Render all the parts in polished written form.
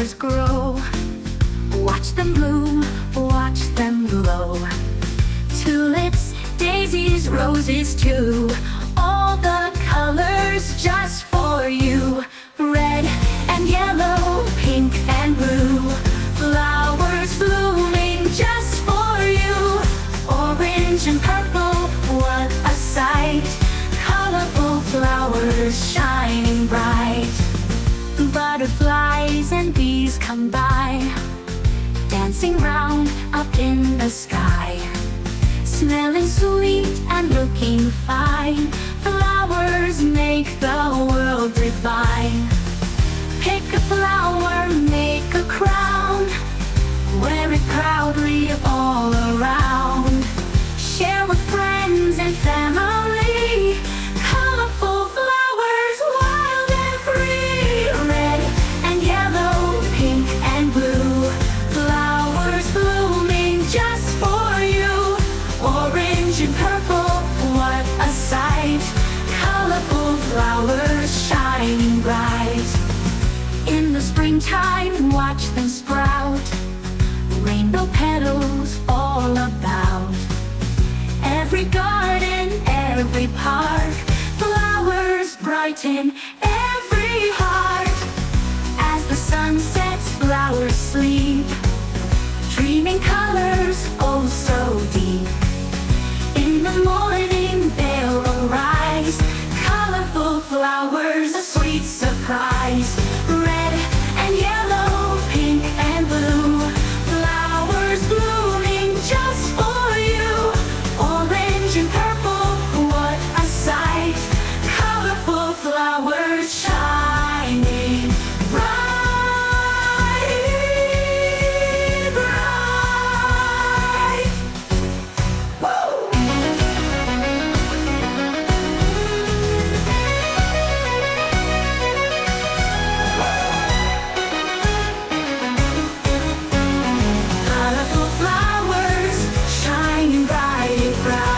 flowers grow. Watch them bloom, watch them glow. Tulips, daisies, roses too. All the colors just for you. Red and yellow, pink and blue. Flowers blooming just for you. Orange and purple, what a sight. Colorful flowers shining bright. Butterflies and bees come by, dancing round up in the sky. Smelling sweet and looking fine. Flowers make the world divine. Pick a flower, make a crown. Wear it proudly all around. Share with friends and family. Colorful flowers, wild and free. Red and yellow, pink and blue. Flowers blooming just for you. Orange and purple, what a sight. Colorful flowers shining bright. In the springtime, watch them sprout. Rainbow petals all about. Every garden, every park. Flowers brighten every heart. As the sun sets, flowers sleep, dreaming colors oh so deep. In the morning they'll arise. Colorful flowers, a sweet surprise. Red and yellow, pink and blue. Flowers blooming just for you. Orange and purple, what a sight. Colorful flowers shining bright, bright. Whoa! Colorful flowers shining bright, bright.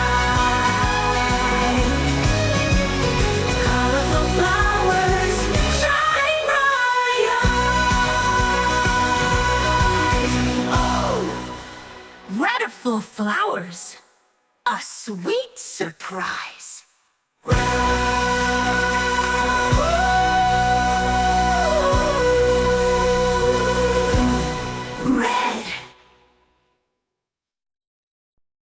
Colorful flowers shine bright. Oh, radical flowers, a sweet surprise.